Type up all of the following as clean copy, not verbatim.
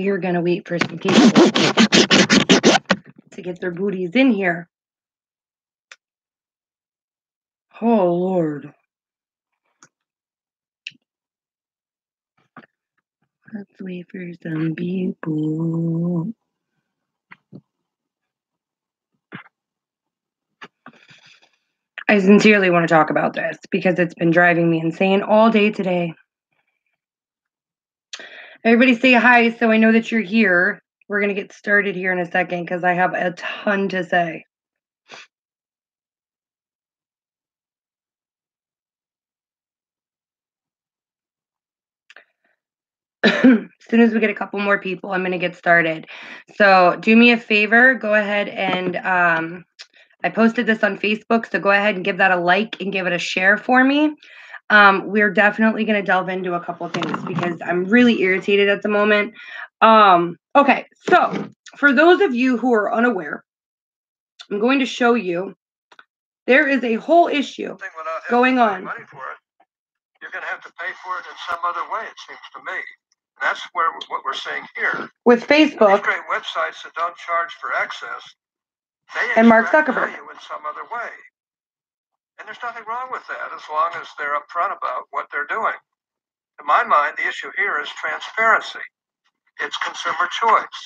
we are going to wait for some people to get their booties in here. Oh, Lord. Let's wait for some people. I sincerely want to talk about this because it's been driving me insane all day today. Everybody say hi so I know that you're here. We're going to get started here in a second because I have a ton to say. As soon as we get a couple more people, I'm going to get started. So do me a favor, go ahead and I posted this on Facebook, so go ahead and give that a like and give it a share for me. We're definitely going to delve into a couple things because I'm really irritated at the moment. Okay, so for those of you who are unaware, I'm going to show you there is a whole issue going on. Money for it. You're going to have to pay for it in some other way, it seems to me. And that's what we're seeing here. With Facebook. These great websites that don't charge for access, they and Mark extract Zuckerberg value in some other way. And there's nothing wrong with that as long as they're upfront about what they're doing. To my mind, the issue here is transparency. It's consumer choice.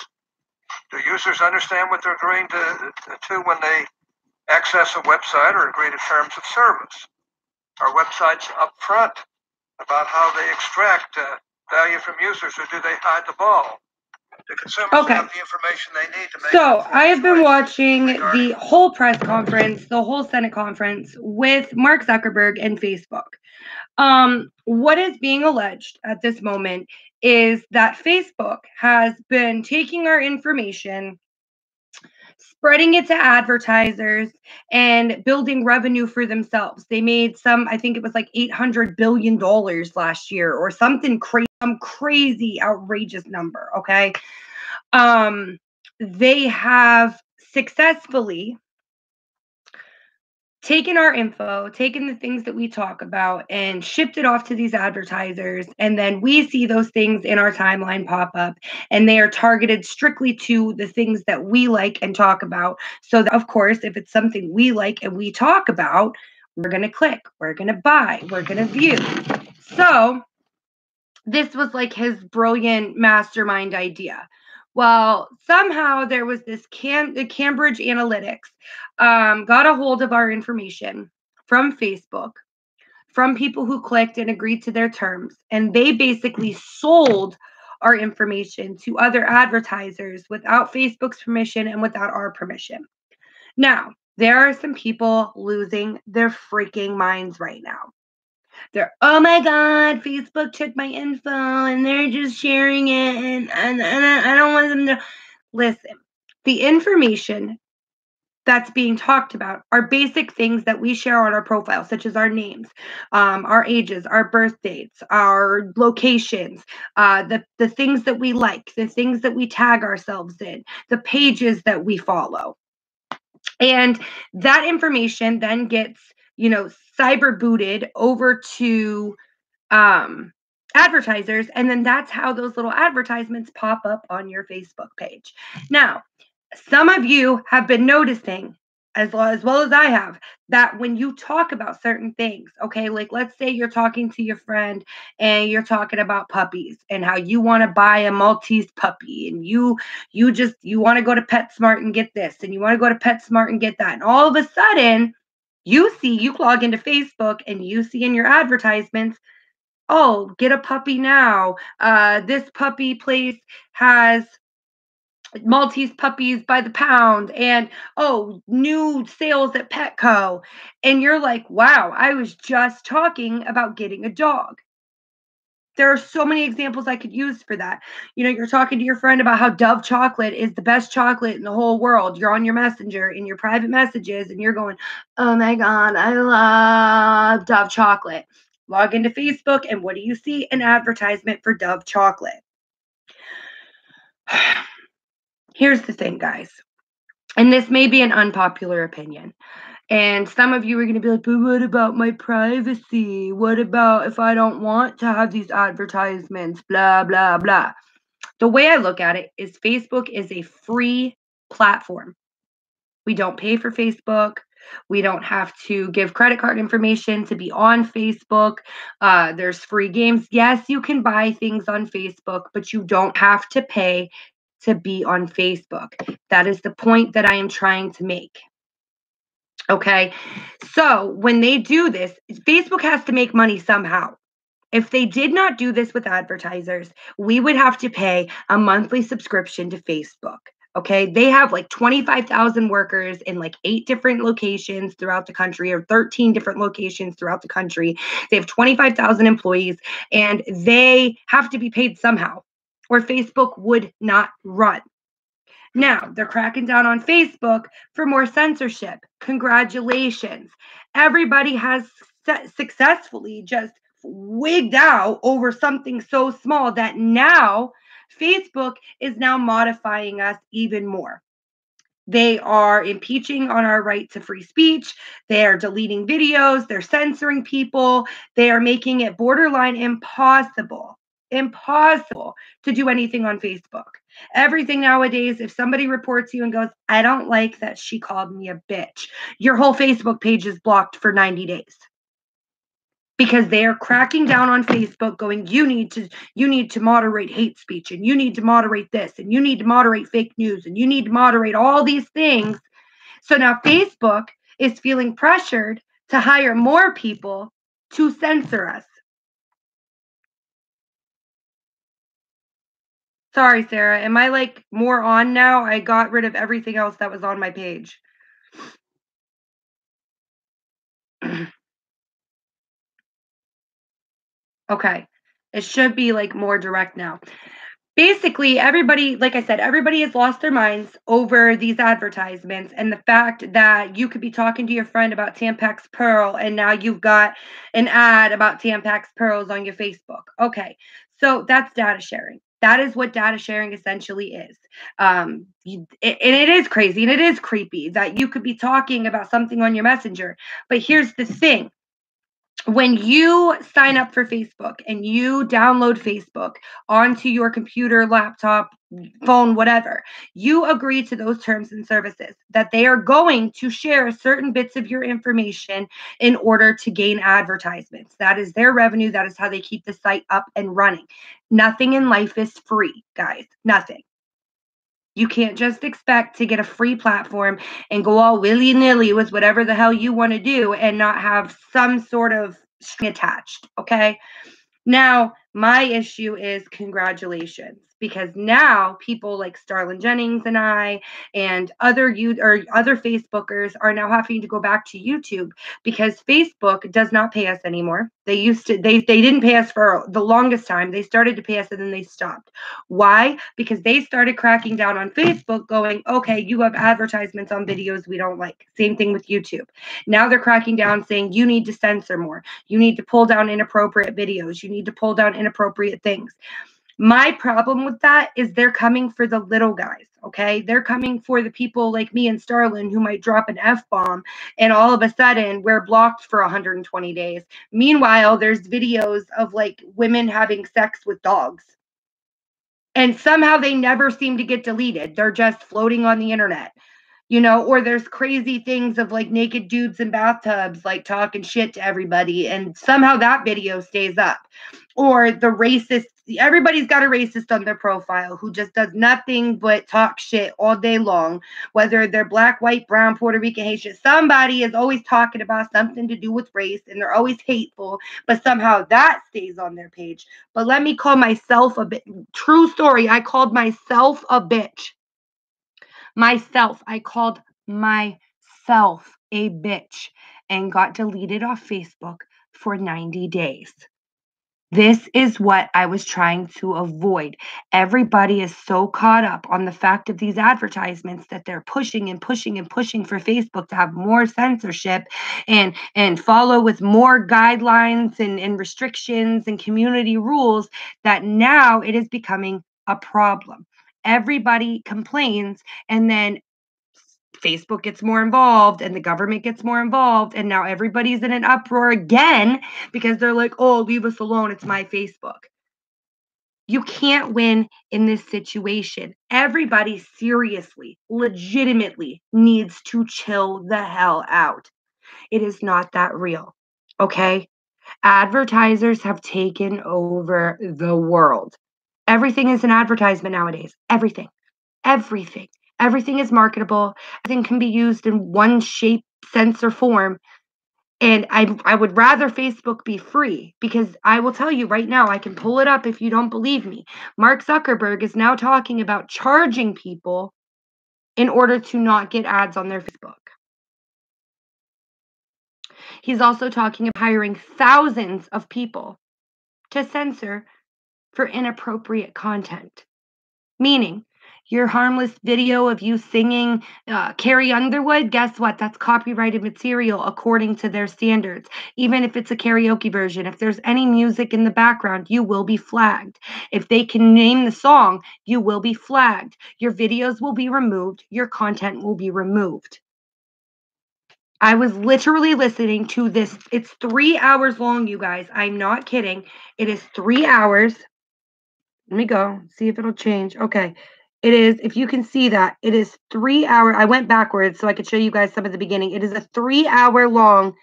Do users understand what they're agreeing to when they access a website or agree to terms of service? Are websites upfront about how they extract value from users, or do they hide the ball? Do consumers have the information they need to make? So I have been watching the whole press conference, the whole Senate conference with Mark Zuckerberg and Facebook. What is being alleged at this moment is that Facebook has been taking our information, spreading it to advertisers, and building revenue for themselves. They made I think it was like $800 billion last year or something crazy, some crazy, outrageous number, okay? They have successfully taken our info, taken the things that we talk about, and shipped it off to these advertisers. And then we see those things in our timeline pop up, and they are targeted strictly to the things that we like and talk about. So, of course, if it's something we like and we talk about, we're going to click, we're going to buy, we're going to view. So, this was like his brilliant mastermind idea. Well, somehow there was this Cambridge Analytics got a hold of our information from Facebook, from people who clicked and agreed to their terms, and they basically sold our information to other advertisers without Facebook's permission and without our permission. Now, there are some people losing their freaking minds right now. They're, oh my God, Facebook took my info and they're just sharing it and I don't want them to. Listen, the information that's being talked about are basic things that we share on our profile, such as our names, our ages, our birth dates, our locations, the things that we like, the things that we tag ourselves in, the pages that we follow. And that information then gets, cyber booted over to advertisers, and then that's how those little advertisements pop up on your Facebook page. Now, some of you have been noticing, as well as I have, that when you talk about certain things, okay, like let's say you're talking to your friend and you're talking about puppies and how you want to buy a Maltese puppy, and you want to go to PetSmart and get this, and you want to go to PetSmart and get that, and all of a sudden you log into Facebook and you see in your advertisements, oh, get a puppy now. This puppy place has Maltese puppies by the pound, and new sales at Petco. And you're like, wow, I was just talking about getting a dog. There are so many examples I could use for that. You're talking to your friend about how Dove chocolate is the best chocolate in the whole world. You're on your messenger in your private messages and you're going, oh my God, I love Dove chocolate. Log into Facebook and what do you see? An advertisement for Dove chocolate. Here's the thing, guys. And this may be an unpopular opinion. And some of you are going to be like, but what about my privacy? What about if I don't want to have these advertisements? Blah, blah, blah. The way I look at it is Facebook is a free platform. We don't pay for Facebook. We don't have to give credit card information to be on Facebook. There's free games. Yes, you can buy things on Facebook, but you don't have to pay to be on Facebook. That is the point that I am trying to make. Okay. So when they do this, Facebook has to make money somehow. If they did not do this with advertisers, we would have to pay a monthly subscription to Facebook. Okay. They have like 25,000 workers in like 8 different locations throughout the country, or 13 different locations throughout the country. They have 25,000 employees, and they have to be paid somehow, or Facebook would not run. Now, they're cracking down on Facebook for more censorship. Congratulations. Everybody has successfully just wigged out over something so small that now Facebook is now modifying us even more. They are impeaching on our right to free speech. They are deleting videos. They're censoring people. They are making it borderline impossible to do anything on Facebook. Everything nowadays, if somebody reports you and goes, I don't like that she called me a bitch, your whole Facebook page is blocked for 90 days. Because they are cracking down on Facebook, going, you need to moderate hate speech, and you need to moderate this, and you need to moderate fake news, and you need to moderate all these things. So now Facebook is feeling pressured to hire more people to censor us. Sorry, Sarah. Am I like more on now? I got rid of everything else that was on my page. Okay. It should be like more direct now. Basically, everybody, like I said, everybody has lost their minds over these advertisements and the fact that you could be talking to your friend about Tampax Pearl, and now you've got an ad about Tampax Pearls on your Facebook. Okay. So that's data sharing. That is what data sharing essentially is. And it is crazy and it is creepy that you could be talking about something on your messenger. But here's the thing: when you sign up for Facebook and you download Facebook onto your computer, laptop, phone, whatever, you agree to those terms and services that they are going to share certain bits of your information in order to gain advertisements. That is their revenue. That is how they keep the site up and running. Nothing in life is free, guys. Nothing. You can't just expect to get a free platform and go all willy-nilly with whatever the hell you want to do and not have some sort of string attached. Okay. Now, my issue is congratulations, because now people like Starlin Jennings and I and other Facebookers are now having to go back to YouTube because Facebook does not pay us anymore. They didn't pay us for the longest time. They started to pay us and then they stopped. Why? Because they started cracking down on Facebook, going, okay, you have advertisements on videos we don't like. Same thing with YouTube. Now they're cracking down, saying you need to censor more. You need to pull down inappropriate videos. You need to pull down inappropriate things. My problem with that is they're coming for the little guys, okay? They're coming for the people like me and Starlin who might drop an F-bomb and all of a sudden we're blocked for 120 days. Meanwhile, there's videos of like women having sex with dogs. And somehow they never seem to get deleted. They're just floating on the internet. Or there's crazy things of like naked dudes in bathtubs, like talking shit to everybody, and somehow that video stays up. Or the racist, everybody's got a racist on their profile who just does nothing but talk shit all day long, whether they're black, white, brown, Puerto Rican, Haitian. Somebody is always talking about something to do with race, and they're always hateful, but somehow that stays on their page. But let me call myself a bitch. True story, I called myself a bitch. I called myself a bitch and got deleted off Facebook for 90 days. This is what I was trying to avoid. Everybody is so caught up on the fact of these advertisements that they're pushing and pushing and pushing for Facebook to have more censorship and follow with more guidelines and restrictions and community rules, that now it is becoming a problem. Everybody complains, and then Facebook gets more involved and the government gets more involved, and now everybody's in an uproar again because they're like, oh, leave us alone, it's my Facebook. You can't win in this situation. Everybody seriously, legitimately needs to chill the hell out. It is not that real. Okay? Advertisers have taken over the world. Everything is an advertisement nowadays. Everything. Everything. Everything is marketable. Everything can be used in one shape, sense, or form. And I would rather Facebook be free because I will tell you right now, I can pull it up if you don't believe me. Mark Zuckerberg is now talking about charging people in order to not get ads on their Facebook. He's also talking about hiring thousands of people to censor for inappropriate content. Meaning, your harmless video of you singing Carrie Underwood, guess what? That's copyrighted material according to their standards. Even if it's a karaoke version, if there's any music in the background, you will be flagged. If they can name the song, you will be flagged. Your videos will be removed. Your content will be removed. I was literally listening to this. It's 3 hours long, you guys. I'm not kidding. It is 3 hours. Let me go, see if it'll change. Okay. It is, if you can see that, it is 3 hour. I went backwards so I could show you guys some of the beginning. It is a 3 hour long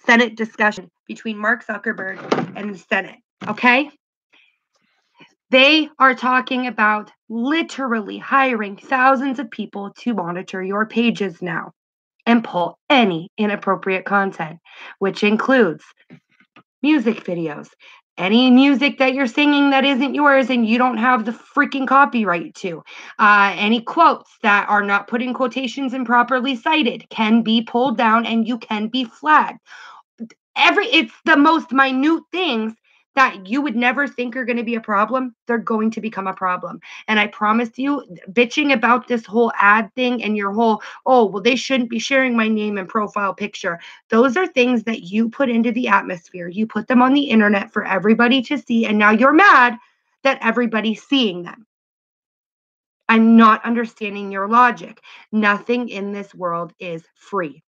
Senate discussion between Mark Zuckerberg and the Senate. Okay. They are talking about literally hiring thousands of people to monitor your pages now and pull any inappropriate content, which includes music videos, any music that you're singing that isn't yours and you don't have the freaking copyright to, any quotes that are not put in quotations and properly cited can be pulled down and you can be flagged. It's the most minute things that you would never think are going to be a problem, they're going to become a problem. And I promise you, bitching about this whole ad thing and your whole, oh, well, they shouldn't be sharing my name and profile picture. Those are things that you put into the atmosphere. You put them on the internet for everybody to see. And now you're mad that everybody's seeing them. I'm not understanding your logic. Nothing in this world is free.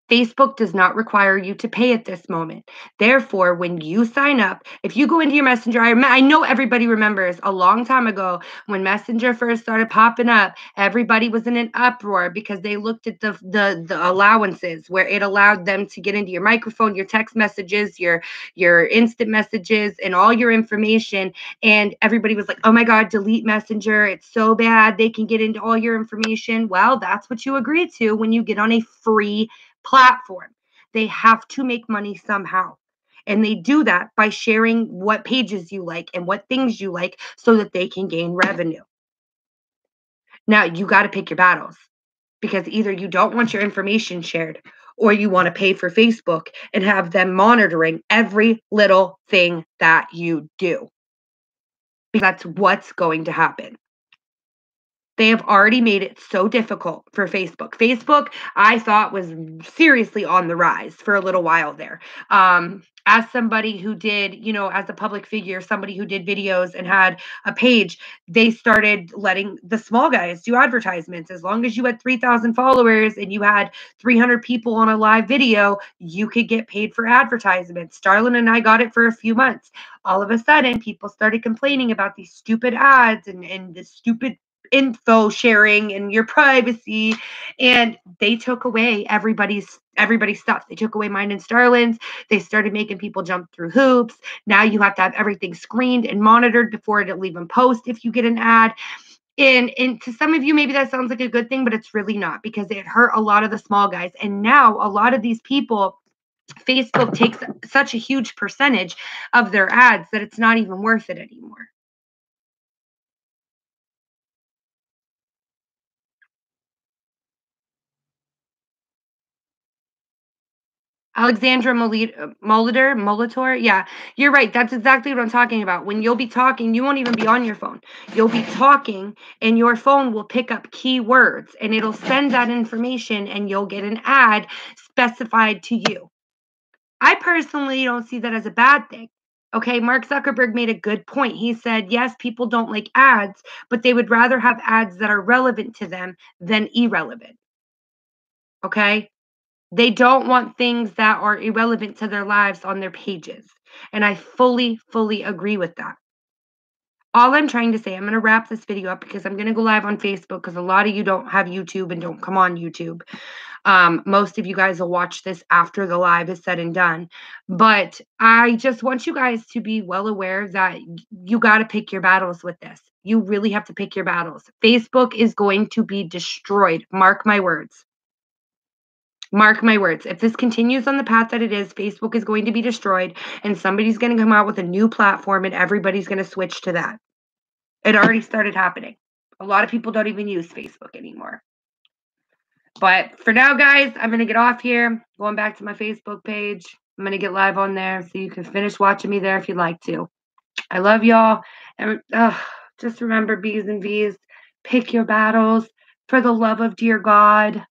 Facebook does not require you to pay at this moment. Therefore, when you sign up, if you go into your Messenger, I know everybody remembers a long time ago when Messenger first started popping up, everybody was in an uproar because they looked at the allowances where it allowed them to get into your microphone, your text messages, your instant messages, and all your information. And everybody was like, oh my God, delete Messenger. It's so bad. They can get into all your information. Well, that's what you agree to when you get on a free platform. They have to make money somehow. And they do that by sharing what pages you like and what things you like so that they can gain revenue. Now, you got to pick your battles because either you don't want your information shared or you want to pay for Facebook and have them monitoring every little thing that you do. Because that's what's going to happen. They have already made it so difficult for Facebook. Facebook, I thought, was seriously on the rise for a little while there. As somebody who did, as a public figure, somebody who did videos and had a page, they started letting the small guys do advertisements. As long as you had 3,000 followers and you had 300 people on a live video, you could get paid for advertisements. Starlin and I got it for a few months. All of a sudden, people started complaining about these stupid ads and the stupid info sharing and your privacy, and they took away everybody's stuff. They took away mine and Starlin's. They started making people jump through hoops. Now you have to have everything screened and monitored before it'll even post if you get an ad. And to some of you, maybe that sounds like a good thing, but it's really not, because it hurt a lot of the small guys. And now a lot of these people, Facebook takes such a huge percentage of their ads that it's not even worth it anymore. Alexandra Molitor. Yeah, you're right. That's exactly what I'm talking about. When you'll be talking, you won't even be on your phone. You'll be talking, and your phone will pick up keywords, and it'll send that information, and you'll get an ad specified to you. I personally don't see that as a bad thing. Okay, Mark Zuckerberg made a good point. He said, yes, people don't like ads, but they would rather have ads that are relevant to them than irrelevant. Okay? They don't want things that are irrelevant to their lives on their pages. And I fully, fully agree with that. All I'm trying to say, I'm going to wrap this video up because I'm going to go live on Facebook because a lot of you don't have YouTube and don't come on YouTube. Most of you guys will watch this after the live is said and done. But I just want you guys to be well aware that you got to pick your battles with this. You really have to pick your battles. Facebook is going to be destroyed. Mark my words. Mark my words. If this continues on the path that it is, Facebook is going to be destroyed and somebody's going to come out with a new platform and everybody's going to switch to that. It already started happening. A lot of people don't even use Facebook anymore. But for now, guys, I'm going to get off here. Going back to my Facebook page. I'm going to get live on there so you can finish watching me there if you'd like to. I love y'all. And just remember, B's and V's, pick your battles for the love of dear God.